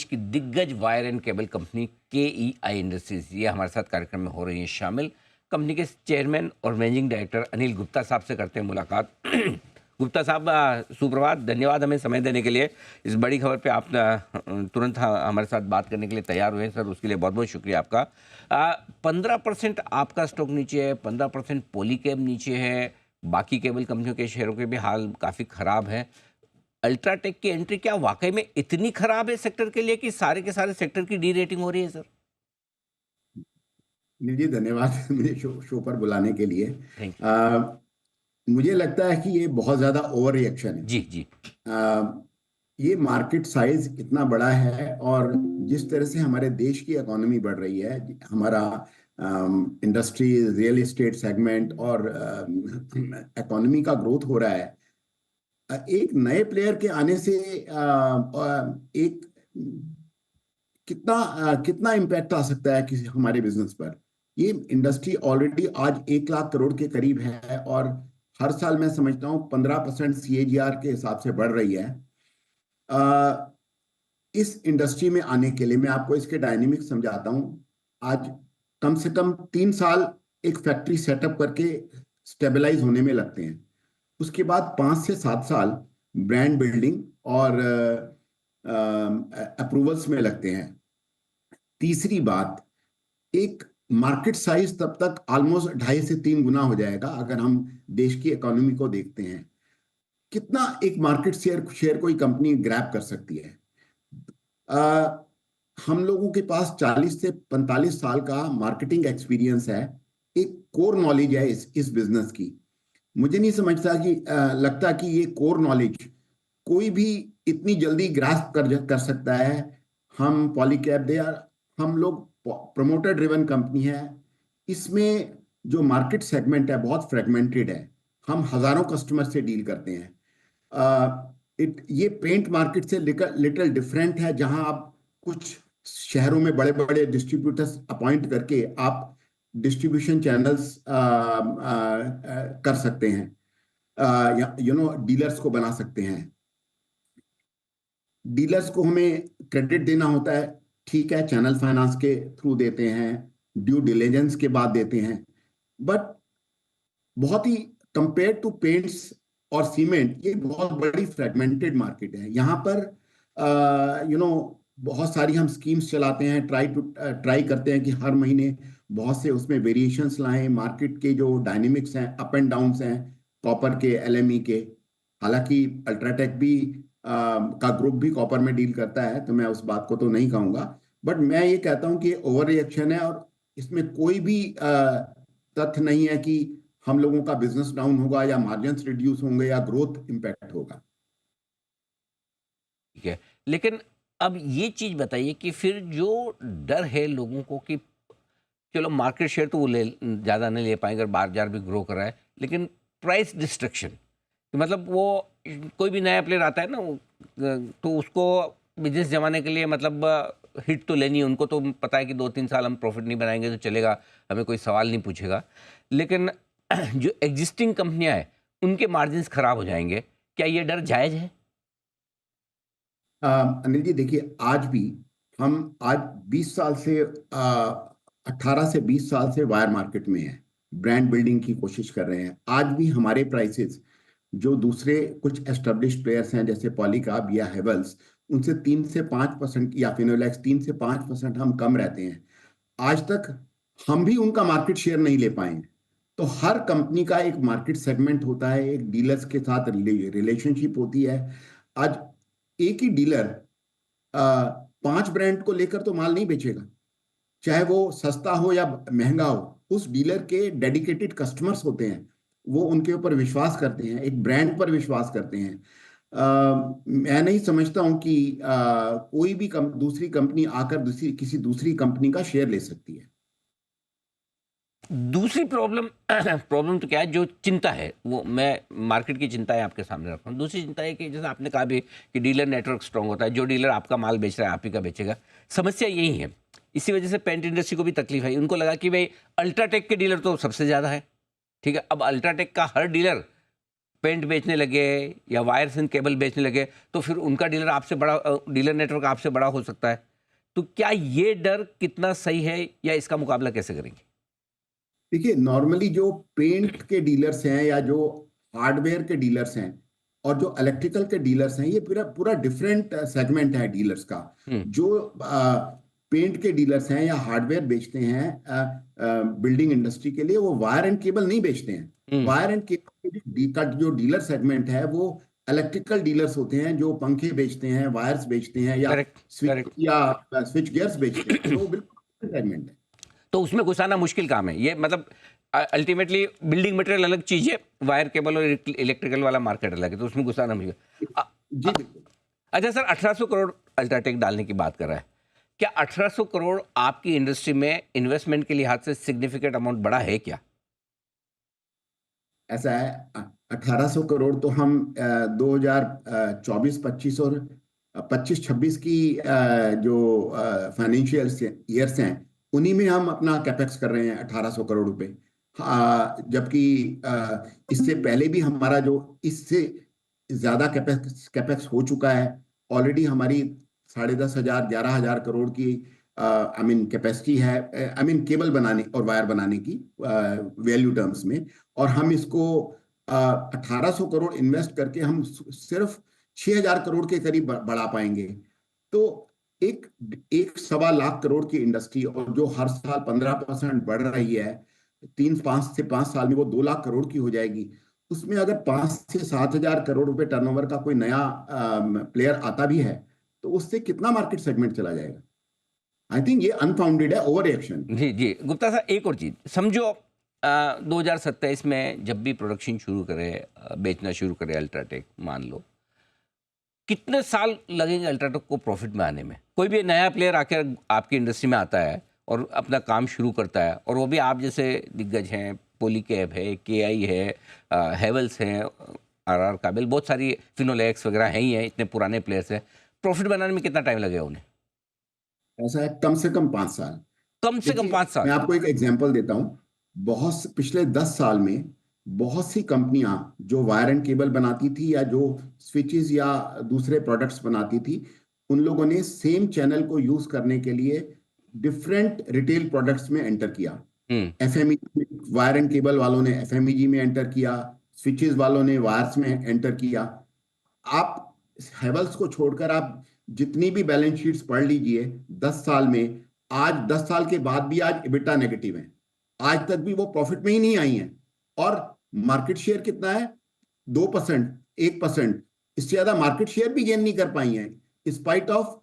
की दिग्गज wire and cable company KEI industries, ये हमारे साथ कार्यक्रम में हो रही है शामिल। कंपनी के चेयरमैन और मैनेजिंग डायरेक्टर अनिल गुप्ता साहब से करते हैं मुलाकात। गुप्ता साहब, सुप्रभात, धन्यवाद हमें समय देने के लिए। इस बड़ी खबर पे आप तुरंत हमारे साथ बात करने के लिए तैयार हुए हैं सर, उसके लिए बहुत बहुत शुक्रिया आपका। 15% आपका स्टॉक नीचे है, 15% पॉलीकैब नीचे है, बाकी केबल कंपनियों के शेयरों के भी हाल काफ़ी ख़राब है। अल्ट्राटेक की एंट्री क्या वाकई में इतनी खराब है सेक्टर के लिए कि सारे के सारे सेक्टर की डी रेटिंग हो रही है सर? जी धन्यवाद मुझे शो पर बुलाने के लिए। Thank you. मुझे लगता है कि ये बहुत ज़्यादा ओवर रिएक्शन है। जी जी। आ, ये मार्केट साइज इतना बड़ा है और जिस तरह से हमारे देश की इकोनॉमी बढ़ रही है, हमारा इंडस्ट्री, रियल एस्टेट सेगमेंट और इकोनॉमी का ग्रोथ हो रहा है, एक नए प्लेयर के आने से एक कितना इम्पैक्ट आ सकता है किसी हमारे बिजनेस पर। ये इंडस्ट्री ऑलरेडी आज 1 लाख करोड़ के करीब है और हर साल मैं समझता हूँ 15% CAGR के हिसाब से बढ़ रही है। अ, इस इंडस्ट्री में आने के लिए मैं आपको इसके डायनेमिक समझाता हूँ। आज कम से कम 3 साल एक फैक्ट्री सेटअप करके स्टेबलाइज होने में लगते हैं। उसके बाद 5 से 7 साल ब्रांड बिल्डिंग और अप्रूवल्स में लगते हैं। तीसरी बात, एक मार्केट साइज तब तक ऑलमोस्ट 2.5 से 3 गुना हो जाएगा अगर हम देश की इकोनॉमी को देखते हैं। कितना एक मार्केट शेयर कोई कंपनी ग्रैब कर सकती है। आ, हम लोगों के पास 40 से 45 साल का मार्केटिंग एक्सपीरियंस है, एक कोर नॉलेज है इस बिजनेस की। मुझे नहीं समझता कि लगता कि ये कोर नॉलेज कोई भी इतनी जल्दी ग्रास्प कर सकता है। हम पॉलीकैब दे, हम लोग प्रमोटर ड्रिवन कंपनी है। इसमें जो मार्केट सेगमेंट है बहुत फ्रेगमेंटेड है। हम हजारों कस्टमर से डील करते हैं। ये पेंट मार्केट से लिटिल डिफरेंट है, जहां आप कुछ शहरों में बड़े बड़े डिस्ट्रीब्यूटर्स अपॉइंट करके आप डिस्ट्रीब्यूशन चैनल्स कर सकते हैं, या डीलर्स को बना सकते हैं। डीलर्स को हमें क्रेडिट देना होता है, ठीक है, चैनल फाइनेंस के थ्रू देते हैं, ड्यू डिलिजेंस के बाद देते हैं। बट बहुत ही कंपेयर टू पेंट्स और सीमेंट, ये बहुत बड़ी फ्रेगमेंटेड मार्केट है। यहाँ पर बहुत सारी हम स्कीम्स चलाते हैं, ट्राई करते हैं कि हर महीने बहुत से उसमें वेरिएशंस लाएं। मार्केट के जो डायनेमिक्स हैं, अप एंड डाउन्स हैं, कॉपर के, LME के। हालांकि अल्ट्राटेक भी का ग्रुप भी कॉपर में डील करता है, तो मैं उस बात को तो नहीं कहूंगा। बट मैं ये कहता हूं कि ओवर रिएक्शन है और इसमें कोई भी तथ्य नहीं है कि हम लोगों का बिजनेस डाउन होगा या मार्जिन्स रिड्यूस होंगे या ग्रोथ इंपैक्ट होगा। ठीक है, लेकिन अब ये चीज बताइए कि फिर जो डर है लोगों को कि चलो मार्केट शेयर तो वो ले ज़्यादा नहीं ले पाएंगे अगर बाजार भी ग्रो कर रहा है, लेकिन प्राइस डिस्ट्रक्शन, मतलब वो कोई भी नया प्लेयर आता है ना तो उसको बिजनेस जमाने के लिए मतलब हिट तो लेनी है। उनको तो पता है कि 2-3 साल हम प्रॉफिट नहीं बनाएंगे तो चलेगा, हमें कोई सवाल नहीं पूछेगा। लेकिन जो एग्जिस्टिंग कंपनियां हैं उनके मार्जिन्स खराब हो जाएंगे, क्या ये डर जायज़ है? अनिल जी देखिए, हम आज 20 साल से 18 से 20 साल से वायर मार्केट में हैं, ब्रांड बिल्डिंग की कोशिश कर रहे हैं। आज भी हमारे प्राइसेस जो दूसरे कुछ एस्टेब्लिश प्लेयर्स हैं जैसे पॉलीकाब या हेवल्स, उनसे 3 से 5% या फिनोलेक्स 3 से 5% हम कम रहते हैं। आज तक हम भी उनका मार्केट शेयर नहीं ले पाए हैं। तो हर कंपनी का एक मार्केट सेगमेंट होता है, एक डीलर्स के साथ रिलेशनशिप होती है। आज एक ही डीलर 5 ब्रांड को लेकर तो माल नहीं बेचेगा, चाहे वो सस्ता हो या महंगा हो। उस डीलर के डेडिकेटेड कस्टमर्स होते हैं, वो उनके ऊपर विश्वास करते हैं, एक ब्रांड पर विश्वास करते हैं। मैं नहीं समझता हूं कि कोई भी दूसरी कंपनी आकर किसी दूसरी कंपनी का शेयर ले सकती है। दूसरी प्रॉब्लम प्रॉब्लम तो क्या है, जो चिंता है वो मैं मार्केट की चिंता है आपके सामने रखता हूँ। दूसरी चिंता है कि जैसे आपने कहा भी कि डीलर नेटवर्क स्ट्रांग होता है, जो डीलर आपका माल बेच रहा है आप ही का बेचेगा। समस्या यही है, इसी वजह से पेंट इंडस्ट्री को भी तकलीफ है। उनको लगा कि भाई अल्ट्राटेक के डीलर तो सबसे ज़्यादा है, ठीक है, अब अल्ट्राटेक का हर डीलर पेंट बेचने लगे या वायर्स एंड केबल बेचने लगे तो फिर उनका डीलर नेटवर्क आपसे बड़ा हो सकता है। तो क्या ये डर कितना सही है या इसका मुकाबला कैसे करेंगे? देखिए, नॉर्मली जो पेंट के डीलर्स हैं या जो हार्डवेयर के डीलर्स हैं और जो इलेक्ट्रिकल के डीलर्स हैं, ये पूरा पूरा डिफरेंट सेगमेंट है डीलर्स का। हुँ, जो पेंट के डीलर्स हैं या हार्डवेयर बेचते हैं बिल्डिंग इंडस्ट्री के लिए, वो वायर एंड केबल नहीं बेचते हैं। हुँ, वायर एंड केबल का जो डीलर सेगमेंट है वो इलेक्ट्रिकल डीलर्स होते हैं, जो पंखे बेचते हैं, वायर्स बेचते हैं या करेक्ट, करेक्ट। स्विच गियर्स बेचते हैं, तो वो बिल्कुल सेगमेंट है। तो उसमें घुसाना मुश्किल काम है। ये मतलब अल्टीमेटली बिल्डिंग मटेरियल अलग चीज़ है, वायर केबल और इलेक्ट्रिकल वाला मार्केट अलग है, तो उसमें घुसाना मुश्किल। जी बिल्कुल। अच्छा सर, 1800 करोड़ अल्ट्राटेक डालने की बात कर रहा है। क्या 1800 करोड़ आपकी इंडस्ट्री में इन्वेस्टमेंट के लिहाज से सिग्निफिकेंट अमाउंट बड़ा है क्या? ऐसा है, 1800 करोड़ तो हम 2024-25 और 25-26 की जो फाइनेंशियल ईयर्स हैं, उन्हीं में हम अपना कैपेक्स कर रहे हैं 1800 करोड़ रुपए। जबकि इससे पहले भी हमारा जो इससे ज्यादा कैपेक्स कैपेक्स हो चुका है। ऑलरेडी हमारी 10,500 11,000 करोड़ की आई मीन कैपेसिटी है, आई मीन केबल बनाने और वायर बनाने की वैल्यू टर्म्स में। और हम इसको 1800 करोड़ इन्वेस्ट करके हम सिर्फ 6,000 करोड़ के करीब बढ़ा पाएंगे। तो एक एक 1.25 लाख करोड़ की इंडस्ट्री, और जो हर साल 15% बढ़ रही है, 3 5 साल में वो 2 लाख करोड़ की हो जाएगी। उसमें अगर 5 से 7 हजार करोड़ रुपए टर्नओवर का कोई नया प्लेयर आता भी है, तो उससे कितना मार्केट सेगमेंट चला जाएगा। आई थिंक ये अनफाउंडेड है, ओवर रिएक्शन। जी, जी। गुप्ता साहब, एक और चीज़ समझो, 2027 में जब भी प्रोडक्शन शुरू करे, बेचना शुरू करे अल्ट्राटेक, मान लो, कितने साल लगेंगे अल्ट्राटेक को प्रॉफिट में आने में? कोई भी नया प्लेयर आकर आपकी इंडस्ट्री में आता है और अपना काम शुरू करता है, और वो भी आप जैसे दिग्गज हैं, पॉलीकैब है, केआई है, हेवल्स हैं, आरआर काबिल, बहुत सारी फिनोलेक्स वगैरह हैं ही हैं, इतने पुराने प्लेयर्स हैं। प्रॉफिट बनाने में कितना टाइम लगेगा उन्हें? ऐसा है, कम से कम 5 साल। कम से कम देखिए, 5 साल? मैं आपको एक एग्जांपल देता हूं। पिछले 10 साल में बहुत सी कंपनियां जो वायर एंड केबल बनाती थी या जो स्विचेस या दूसरे प्रोडक्ट्स बनाती थी, उन लोगों ने सेम चैनल को यूज करने के लिए डिफरेंट रिटेल प्रोडक्ट्स में एंटर किया। हुँ, एफएमईजी, वायर एंड केबल वालों ने एफएमईजी में एंटर किया, स्विचेस वालों ने वायर्स में एंटर किया। आप हेवल्स को छोड़कर आप जितनी भी बैलेंस शीट्स पढ़ लीजिए 10 साल में, आज 10 साल के बाद भी आज EBITDA नेगेटिव है। आज तक भी वो प्रॉफिट में ही नहीं आई हैं। और मार्केट शेयर कितना है? 2%, 1%। इससे ज्यादा मार्केट शेयर भी गेन नहीं कर पाई हैं, spite of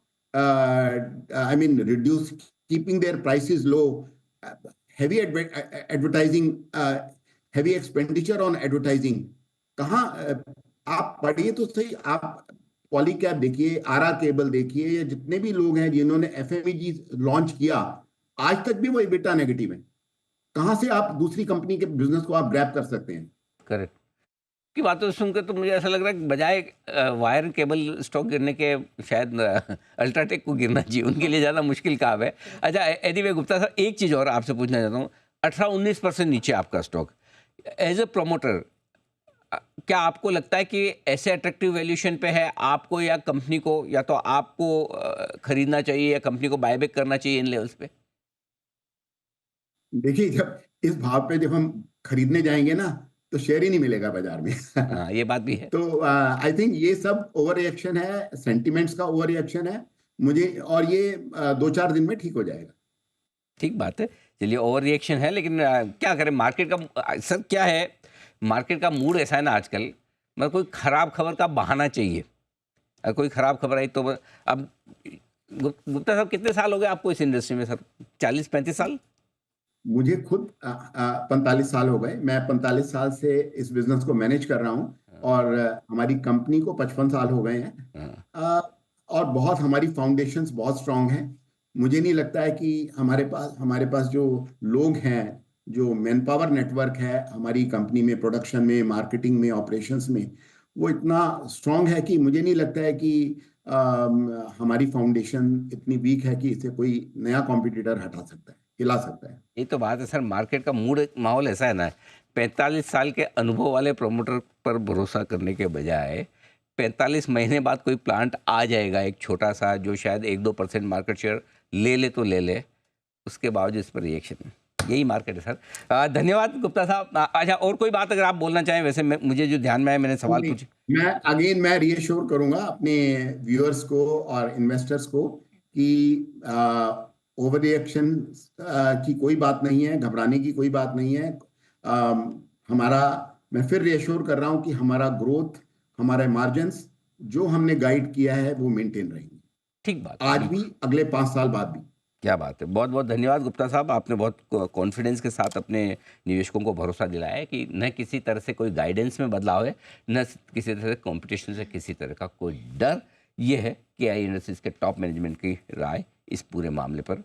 I mean reduce keeping their prices low, heavy advertising, heavy expenditure on advertising. कहाँ आप पढ़िए तो सही, आप पॉलीकैब देखिए, आरआर केबल देखिए, या जितने भी लोग हैं जिन्होंने एफएमईजी लॉन्च किया, आज तक भी वो EBITDA नेगेटिव है। कहां से आप दूसरी कंपनी के बिजनेस को आप ग्रैब कर सकते हैं? करेक्ट। की बातें सुनकर तो मुझे ऐसा लग रहा है कि बजाय वायर केबल स्टॉक गिरने के, शायद अल्ट्राटेक को गिरना चाहिए, उनके लिए ज़्यादा मुश्किल काम है। अच्छा, एनीवे गुप्ता साहब, एक चीज़ और आपसे पूछना चाहता हूँ। 18-19% नीचे आपका स्टॉक, एज ए प्रोमोटर, क्या आपको लगता है कि ऐसे अट्रैक्टिव वैल्यूएशन पे है आपको या कंपनी को, या तो आपको खरीदना चाहिए या कंपनी को बायबैक करना चाहिए इन लेवल्स पे? देखिए, जब इस भाव पे जब हम खरीदने जाएंगे ना, तो शेयर ही नहीं मिलेगा बाजार में। हाँ, ये बात भी है। तो आई थिंक ये सब ओवर रिएक्शन है, सेंटिमेंट्स का ओवर रिएक्शन है मुझे, और ये 2 4 दिन में ठीक हो जाएगा। ठीक बात है। चलिए, ओवर रिएक्शन है, लेकिन क्या करें, मार्केट का सर क्या है, मार्केट का मूड ऐसा है ना आजकल, मतलब कोई खराब खबर का बहाना चाहिए। कोई खराब खबर आई तो अब गुप्ता साहब, कितने साल हो गए आपको इस इंडस्ट्री में सर? 40-35 साल? मुझे खुद 45 साल हो गए। मैं 45 साल से इस बिजनेस को मैनेज कर रहा हूँ, और हमारी कंपनी को 55 साल हो गए हैं। हाँ, और बहुत हमारी फाउंडेशंस बहुत स्ट्रांग हैं। मुझे नहीं लगता है कि हमारे पास जो लोग हैं, जो मैन पावर नेटवर्क है हमारी कंपनी में, प्रोडक्शन में, मार्केटिंग में, ऑपरेशंस में, वो इतना स्ट्रांग है कि मुझे नहीं लगता है कि हमारी फाउंडेशन इतनी वीक है कि इसे कोई नया कॉम्पिटिटर हटा सकता है, हिला सकता है। ये तो बात है सर, मार्केट का मूड माहौल ऐसा है ना 45 साल के अनुभव वाले प्रमोटर पर भरोसा करने के बजाय 45 महीने बाद कोई प्लांट आ जाएगा एक छोटा सा जो शायद 1-2% मार्केट शेयर ले तो ले, उसके बावजूद इस पर रिएक्शन, यही मार्केट है सर। धन्यवाद गुप्ता साहब। अच्छा, और कोई बात अगर आप बोलना चाहें, वैसे मुझे जो ध्यान में आया मैंने सवाल पूछे। मैं रीअश्योर करूंगा अपने व्यूअर्स को और इन्वेस्टर्स को कि ओवर रिएक्शन की कोई बात नहीं है, घबराने की कोई बात नहीं है। मैं फिर रीअश्योर कर रहा हूं कि हमारा ग्रोथ, हमारे मार्जिन्स जो हमने गाइड किया है वो मेंटेन रहेंगे, ठीक बात, आज भी, अगले 5 साल बाद भी। क्या बात है, बहुत बहुत धन्यवाद गुप्ता साहब। आपने बहुत कॉन्फिडेंस के साथ अपने निवेशकों को भरोसा दिलाया है कि न किसी तरह से कोई गाइडेंस में बदलाव है, न किसी तरह से कंपटीशन से किसी तरह का कोई डर। ये है KI इंडस्ट्रीज के टॉप मैनेजमेंट की राय इस पूरे मामले पर।